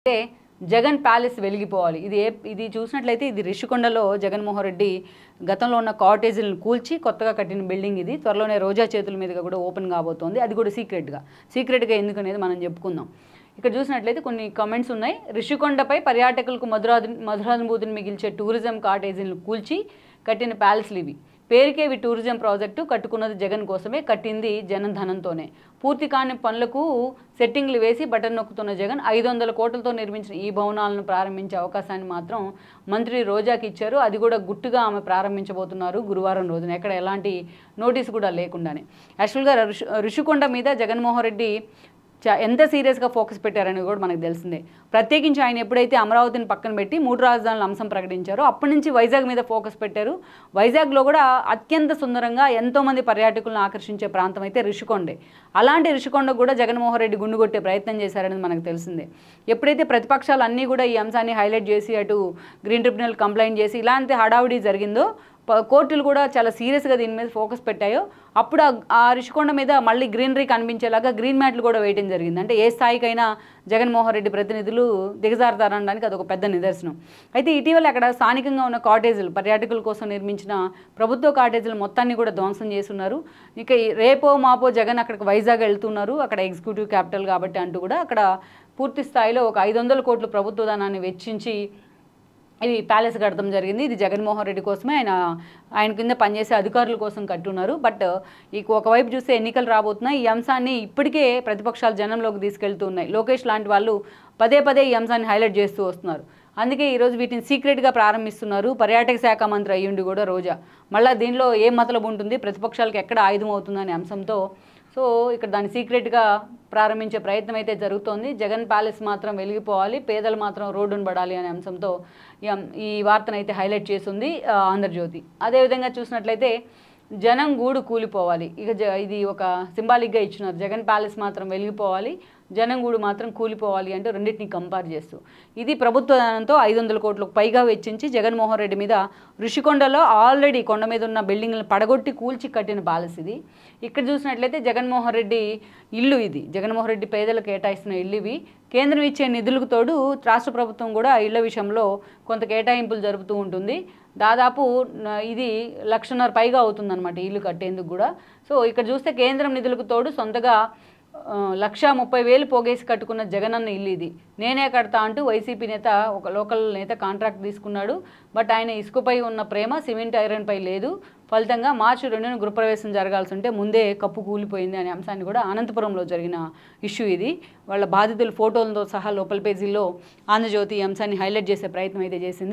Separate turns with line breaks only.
అంటే జగన్ ప్యాలెస్ వెలిగిపోవాలి. ఇది చూసినట్లయితే ఇది రిషికొండలో జగన్మోహన్ రెడ్డి గతంలో ఉన్న కాటేజీలను కూల్చి కొత్తగా కట్టిన బిల్డింగ్ ఇది. త్వరలోనే రోజా చేతుల మీదుగా కూడా ఓపెన్ కాబోతోంది. అది కూడా సీక్రెట్గా ఎందుకనేది మనం చెప్పుకుందాం. ఇక్కడ చూసినట్లయితే కొన్ని కామెంట్స్ ఉన్నాయి. రిషికొండపై పర్యాటకులకు మధురానుభూతిని మిగిల్చే టూరిజం కాటేజీలను కూల్చి కట్టిన ప్యాలెస్లు ఇవి. పేరుకే ఇవి టూరిజం ప్రాజెక్టు, కట్టుకున్నది జగన్ కోసమే, కట్టింది జనం ధనంతోనే. పూర్తి కాని పనులకు సెట్టింగ్లు వేసి బటన్ నొక్కుతున్న జగన్ 500 కోట్లతో నిర్మించిన ఈ భవనాలను ప్రారంభించే అవకాశాన్ని మాత్రం మంత్రి రోజాకి ఇచ్చారు. అది కూడా గుట్టుగా ఆమె ప్రారంభించబోతున్నారు గురువారం రోజున, ఎక్కడ ఎలాంటి నోటీసు కూడా లేకుండానే. యాక్చువల్గా రిషికొండ మీద జగన్మోహన్ రెడ్డి ఎంత సీరియస్గా ఫోకస్ పెట్టారని కూడా మనకు తెలిసిందే. ప్రత్యేకించి ఆయన ఎప్పుడైతే అమరావతిని పక్కన పెట్టి 3 రాజధానుల అంశం ప్రకటించారో అప్పటి నుంచి వైజాగ్ మీద ఫోకస్ పెట్టారు. వైజాగ్లో కూడా అత్యంత సుందరంగా ఎంతోమంది పర్యాటకులను ఆకర్షించే ప్రాంతం అయితే రిషికొండే. అలాంటి రిషికొండకు కూడా జగన్మోహన్ రెడ్డి గుండు కొట్టే ప్రయత్నం చేశారనేది మనకు తెలిసిందే. ఎప్పుడైతే ప్రతిపక్షాలు అన్నీ కూడా ఈ అంశాన్ని హైలైట్ చేసి అటు గ్రీన్ ట్రిబ్యునల్ కంప్లైంట్ చేసి ఇలాంటి హడావుడి జరిగిందో, కోర్టులు కూడా చాలా సీరియస్గా దీని మీద ఫోకస్ పెట్టాయో, అప్పుడు ఆ రిషికొండ మీద మళ్ళీ గ్రీనరీ కనిపించేలాగా గ్రీన్ మ్యాట్లు కూడా వేయడం జరిగింది. అంటే ఏ స్థాయికైనా జగన్మోహన్ రెడ్డి ప్రతినిధులు దిగజారుతారనడానికి అదొక పెద్ద నిదర్శనం. అయితే ఇటీవల అక్కడ స్థానికంగా ఉన్న కాటేజీలు, పర్యాటకుల కోసం నిర్మించిన ప్రభుత్వ కాటేజీలు మొత్తాన్ని కూడా ధ్వంసం చేస్తున్నారు. ఇక రేపో మాపో జగన్ అక్కడికి వైజాగ్ వెళ్తున్నారు, అక్కడ ఎగ్జిక్యూటివ్ క్యాపిటల్ కాబట్టి అంటూ కూడా అక్కడ పూర్తి స్థాయిలో ఒక 500 కోట్ల ప్రభుత్వ ధనాన్ని వెచ్చించి ఇది ప్యాలెస్ కట్టడం జరిగింది. ఇది జగన్మోహన్ రెడ్డి కోసమే, ఆయన కింద పనిచేసే అధికారుల కోసం కట్టున్నారు. బట్ ఒకవైపు చూస్తే ఎన్నికలు రాబోతున్నాయి. ఈ అంశాన్ని ఇప్పటికే ప్రతిపక్షాలు జనంలోకి తీసుకెళ్తున్నాయి. లోకేష్ లాంటి వాళ్ళు పదే ఈ అంశాన్ని హైలైట్ చేస్తూ వస్తున్నారు. అందుకే ఈరోజు వీటిని సీక్రెట్గా ప్రారంభిస్తున్నారు. పర్యాటక శాఖ మంత్రి అయ్యుండి కూడా రోజా మళ్ళీ దీనిలో ఏం మతలబు ఉంటుంది, ప్రతిపక్షాలకు ఎక్కడ ఆయుధం అవుతుందనే అంశంతో సో ఇక్కడ దాన్ని సీక్రెట్గా ప్రారంభించే ప్రయత్నం అయితే జరుగుతోంది. జగన్ ప్యాలెస్ మాత్రం వెలిగిపోవాలి, పేదలు మాత్రం రోడ్డును పడాలి అనే అంశంతో ఈ వార్తను అయితే హైలైట్ చేస్తుంది ఆంధ్రజ్యోతి. అదేవిధంగా చూసినట్లయితే జనం గూడు కూలిపోవాలి, ఇది ఒక సింబాలిక్గా ఇచ్చినారు. జగన్ ప్యాలెస్ మాత్రం వెలిగిపోవాలి, జనం గూడు మాత్రం కూలిపోవాలి అంటూ రెండింటిని కంపేర్ చేస్తూ ఇది ప్రభుత్వ ధనంతో 500 కోట్లకు పైగా వెచ్చించి జగన్మోహన్ రెడ్డి మీద రిషికొండలో ఆల్రెడీ కొండ మీద ఉన్న బిల్డింగ్లను పడగొట్టి కూల్చి కట్టిన ప్యాలెస్ ఇది. ఇక్కడ చూసినట్లయితే జగన్మోహన్ రెడ్డి ఇల్లు ఇది, జగన్మోహన్ రెడ్డి పేదలకు కేటాయిస్తున్న ఇల్లు ఇవి. కేంద్రం ఇచ్చే నిధులకు తోడు రాష్ట్ర ప్రభుత్వం కూడా ఇళ్ల విషయంలో కొంత కేటాయింపులు జరుపుతూ ఉంటుంది. దాదాపు ఇది 1,00,000 పైగా అవుతుందన్నమాట ఇల్లు కట్టేందుకు కూడా. సో ఇక్కడ చూస్తే కేంద్రం నిధులకు తోడు సొంతగా 1,30,000 పోగేసి కట్టుకున్న జగనన్న ఇల్లు ఇది. నేనే కడతా అంటూ వైసీపీ నేత, ఒక లోకల్ నేత కాంట్రాక్ట్ తీసుకున్నాడు. బట్ ఆయన ఇసుకపై ఉన్న ప్రేమ సిమెంట్ ఐరన్పై లేదు. ఫలితంగా మార్చి 2న గృహప్రవేశం జరగాల్సి ఉంటే ముందే కప్పు కూలిపోయింది అనే అంశాన్ని కూడా అనంతపురంలో జరిగిన ఇష్యూ ఇది. వాళ్ళ బాధితుల ఫోటోలతో సహా లోపల పేజీల్లో ఆంధ్రజ్యోతి ఈ అంశాన్ని హైలైట్ చేసే ప్రయత్నం అయితే చేసింది.